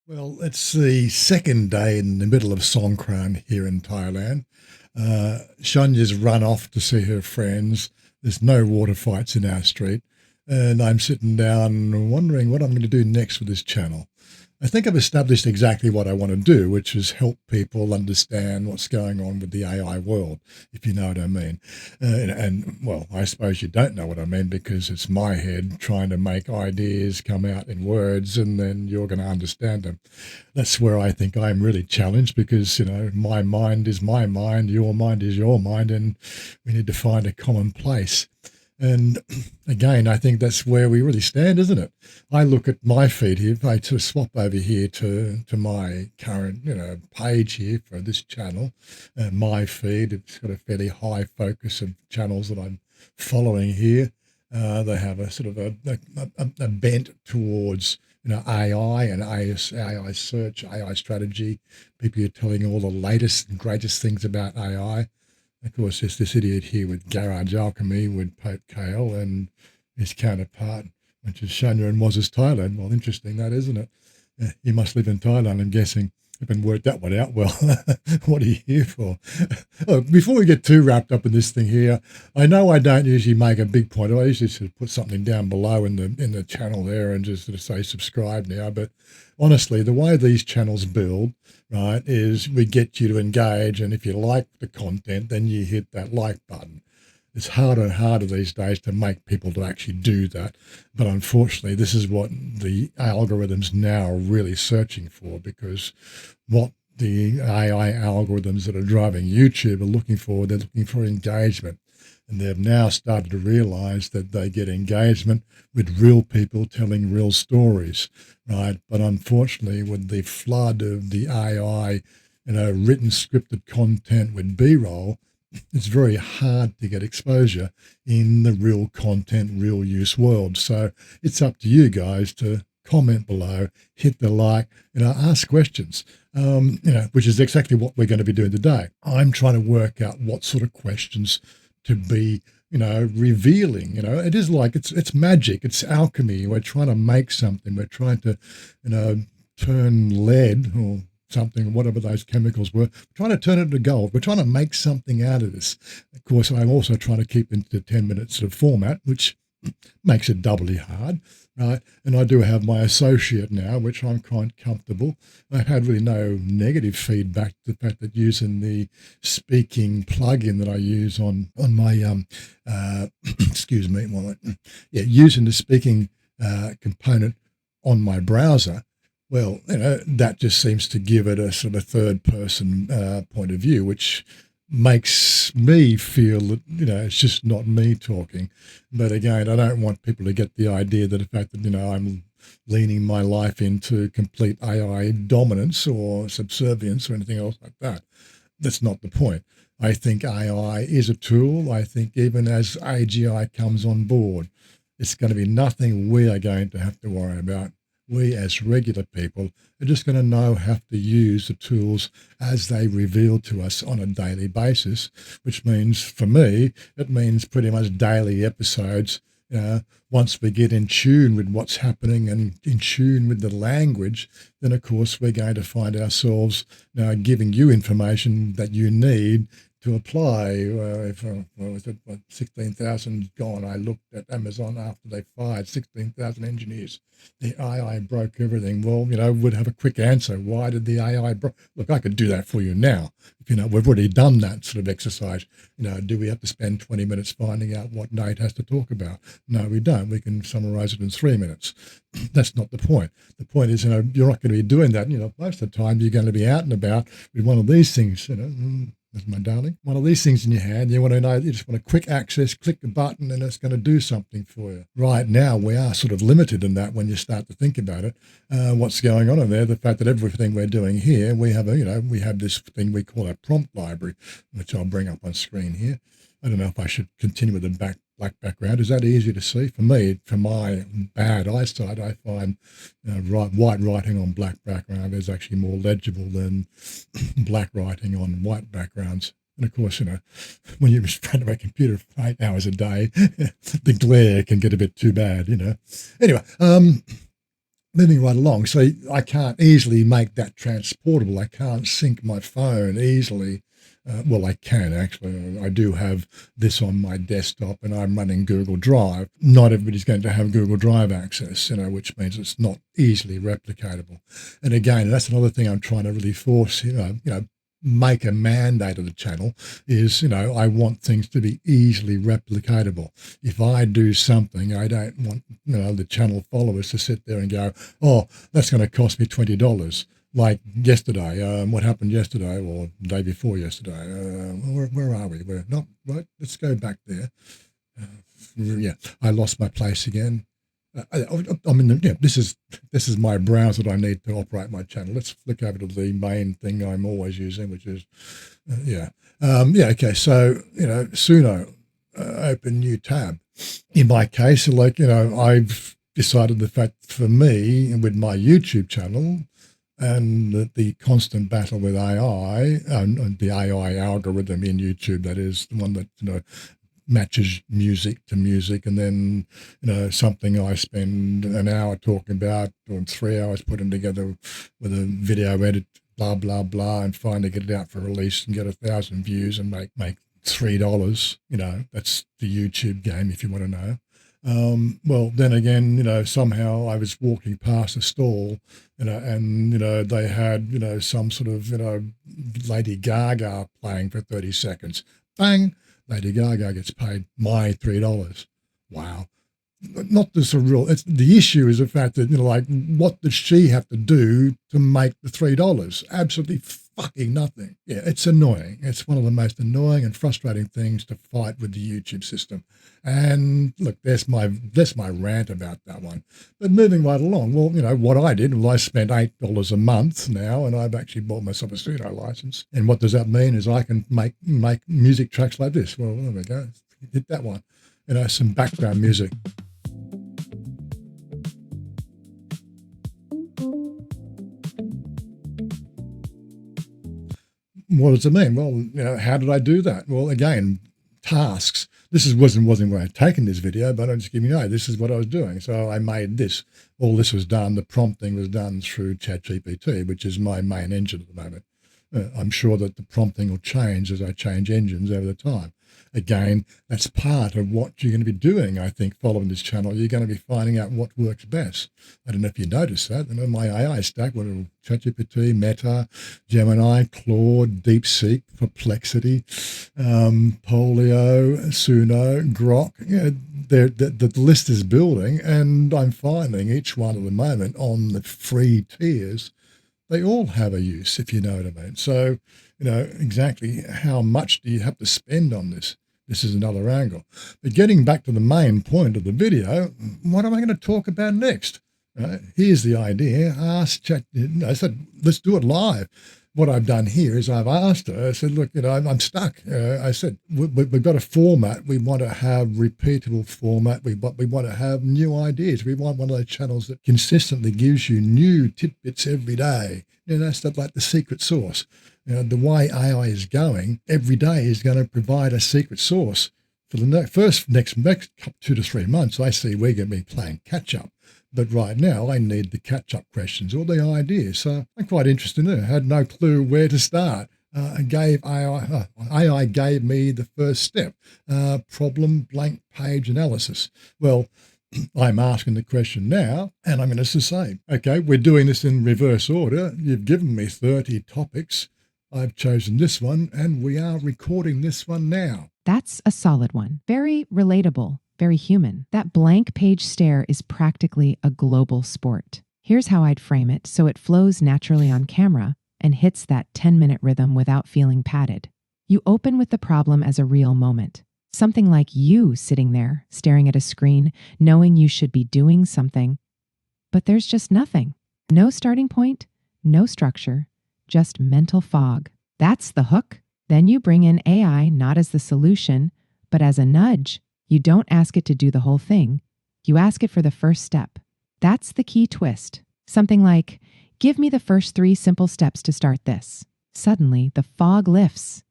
Well, it's the second day in the middle of Songkran here in Thailand. Shanya's run off to see her friends. There's no water fights in our street. And I'm sitting down wondering what I'm going to do next with this channel. I think I've established exactly what I want to do, which is help people understand what's going on with the AI world, if you know what I mean. Well, I suppose you don't know what I mean because it's my head trying to make ideas come out in words and then you're going to understand them. That's where I think I'm really challenged because, my mind is my mind, your mind is your mind, and we need to find a common place. And again, I think that's where we really stand, isn't it? I look at my feed here. If I sort of swap over here to my current, page here for this channel, my feed, it's got a fairly high focus of channels that I'm following here. They have a sort of a bent towards, AI and AI search, AI strategy. People are telling you all the latest and greatest things about AI. Of course, there's this idiot here with Garage Alchemy with Pope Kael and his counterpart, which is Shania and Moses Thailand. Well, interesting that, isn't it? You must live in Thailand, I'm guessing. Haven't worked that one out. Well, what are you here for? Oh, before we get too wrapped up in this thing here, I know I don't usually make a big point. I usually sort of put something down below in the channel there and just sort of say subscribe now. But honestly, the way these channels build, right, is we get you to engage, and if you like the content, then you hit that like button. It's harder and harder these days to make people to actually do that. But unfortunately, this is what the algorithms now are really searching for, because what the AI algorithms that are driving YouTube are looking for, they're looking for engagement. And they've now started to realize that they get engagement with real people telling real stories, right? But unfortunately, with the flood of the AI, written scripted content with B-roll, it's very hard to get exposure in the real content, real use world. So it's up to you guys to comment below, hit the like, ask questions, which is exactly what we're going to be doing today. I'm trying to work out what sort of questions to be, revealing. It is like it's magic, it's alchemy. We're trying to make something. We're trying to, turn lead or something, whatever those chemicals were, we're trying to turn it into gold. We're trying to make something out of this. Of course, I'm also trying to keep into the 10-minute sort of format, which makes it doubly hard, right? And I do have my associate now, which I'm quite comfortable. I've had really no negative feedback to the fact that using the speaking plugin that I use on my excuse me, using the speaking component on my browser. Well, that just seems to give it a sort of third person point of view, which makes me feel that, it's just not me talking. But again, I don't want people to get the idea that the fact that, I'm leaning my life into complete AI dominance or subservience or anything else like that. That's not the point. I think AI is a tool. I think even as AGI comes on board, it's going to be nothing we are going to have to worry about. We as regular people are just going to have to use the tools as they reveal to us on a daily basis, which means for me, it means pretty much daily episodes. Once we get in tune with what's happening and in tune with the language, then of course we're going to find ourselves now giving you information that you need to apply. If 16,000 gone, I looked at Amazon after they fired 16,000 engineers. The AI broke everything. Well, would have a quick answer. Why did the AI Look, I could do that for you now. We've already done that sort of exercise. Do we have to spend 20 minutes finding out what Nate has to talk about? No, we don't. We can summarize it in 3 minutes. That's not the point. The point is, you're not going to be doing that. Most of the time you're going to be out and about with one of these things, my darling, one of these things in your hand. You want to know, you just want a quick access, click a button, and it's going to do something for you. Right now, we are sort of limited in that when you start to think about it. What's going on in there? The fact that everything we're doing here, we have we have this thing we call a prompt library, which I'll bring up on screen here. I don't know if I should continue with the black background. Is that easy to see? For me, for my bad eyesight, I find white writing on black background is actually more legible than black writing on white backgrounds. And of course, when you're in front of a computer for 8 hours a day, the glare can get a bit too bad, Anyway, moving right along. So I can't easily make that transportable. I can't sync my phone easily. Well, I can actually. I do have this on my desktop and I'm running Google Drive. Not everybody's going to have Google Drive access, which means it's not easily replicatable. And again, that's another thing I'm trying to really force, make a mandate of the channel is, I want things to be easily replicatable. If I do something, I don't want, the channel followers to sit there and go, oh, that's going to cost me $20. Like yesterday, what happened yesterday or the day before yesterday? Where are we? We're not right. Let's go back there. Yeah, I lost my place again. I mean, this is my browser that I need to operate my channel. Let's flick over to the main thing I'm always using, which is, okay. So, suno, open new tab. In my case, I've decided the fact for me with my YouTube channel and the constant battle with AI and the AI algorithm in YouTube, that is the one that, matches music to music, and then something I spend an hour talking about or 3 hours putting together with a video edit, blah blah blah, and finally get it out for release and get 1,000 views and make $3. That's the YouTube game if you want to know. Well, then again, somehow I was walking past a stall, and they had some sort of Lady Gaga playing for 30 seconds. Bang. Lady Gaga gets paid my $3. Wow. Not the surreal. The issue is the fact that, what does she have to do to make the $3? Absolutely fucking nothing. Yeah, it's annoying. It's one of the most annoying and frustrating things to fight with the YouTube system. And look, there's my rant about that one. But moving right along, well, what I did was I spent $8 a month now, and I've actually bought myself a studio license. And what does that mean is I can make music tracks like this. Well, there we go. Hit that one. Some background music. What does it mean? Well, how did I do that? Well, again, tasks. This wasn't where I'd taken this video, but I'm just giving you, this is what I was doing. So I made this. All this was done. The prompting was done through ChatGPT, which is my main engine at the moment. I'm sure that the prompting will change as I change engines over the time. Again, that's part of what you're going to be doing, I think, following this channel. You're going to be finding out what works best. I don't know if you noticed that. My AI stack, ChatGPT, Meta, Gemini, Claude, DeepSeek, Perplexity, Polio, Suno, Grok. The list is building, and I'm finding each one at the moment on the free tiers, they all have a use, if you know what I mean. So, exactly how much do you have to spend on this? This is another angle. But getting back to the main point of the video, what am I going to talk about next? Here's the idea. I said, let's do it live. What I've done here is I've asked her, I said, look, I'm stuck. I said, we've got a format. We want to have repeatable format. We want to have new ideas. We want one of those channels that consistently gives you new tidbits every day. That's like the secret sauce. The way AI is going, every day is going to provide a secret sauce. For the next 2 to 3 months, I see we're going to be playing catch up. But right now, I need the catch-up questions or the ideas. So I'm quite interested in it. I had no clue where to start. AI gave me the first step, problem blank page analysis. Well, I'm asking the question now, and I'm going to say, okay, we're doing this in reverse order. You've given me 30 topics. I've chosen this one, and we are recording this one now. That's a solid one. Very relatable. Very human. That blank page stare is practically a global sport. Here's how I'd frame it so it flows naturally on camera and hits that 10-minute rhythm without feeling padded. You open with the problem as a real moment. Something like you sitting there, staring at a screen, knowing you should be doing something, but there's just nothing. No starting point, no structure, just mental fog. That's the hook. Then you bring in AI not as the solution, but as a nudge. You don't ask it to do the whole thing. You ask it for the first step. That's the key twist. Something like, give me the first 3 simple steps to start this. Suddenly, the fog lifts.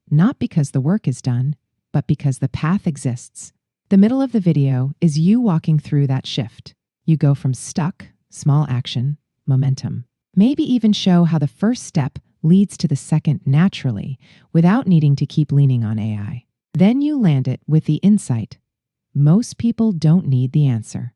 Not because the work is done, but because the path exists. The middle of the video is you walking through that shift. You go from stuck, small action, momentum. Maybe even show how the first step leads to the second naturally without needing to keep leaning on AI. Then you land it with the insight. Most people don't need the answer.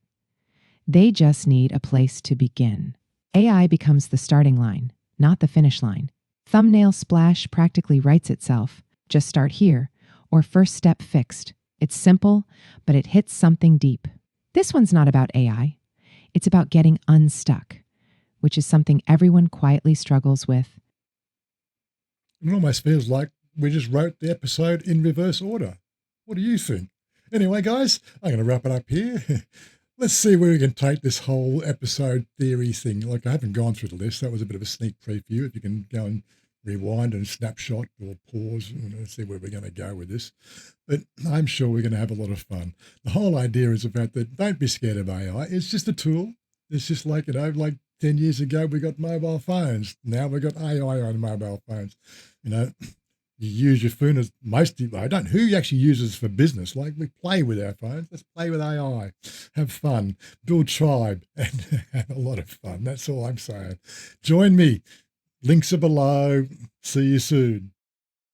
They just need a place to begin. AI becomes the starting line, not the finish line. Thumbnail splash practically writes itself. Just start here, or first step fixed. It's simple, but it hits something deep. This one's not about AI. It's about getting unstuck, which is something everyone quietly struggles with. It almost feels like we just wrote the episode in reverse order. What do you think? Anyway, guys, I'm going to wrap it up here. Let's see where we can take this whole episode theory thing. Like, I haven't gone through the list. That was a bit of a sneak preview. If you can go and rewind and snapshot or pause and see where we're going to go with this. But I'm sure we're going to have a lot of fun. The whole idea is about that don't be scared of AI. It's just a tool. It's just like, like 10 years ago, we got mobile phones. Now we've got AI on mobile phones. You use your phone as I don't know who actually uses for business. Like, we play with our phones. Let's play with AI, have fun, build tribe, and have a lot of fun. That's all I'm saying. Join me. Links are below. See you soon.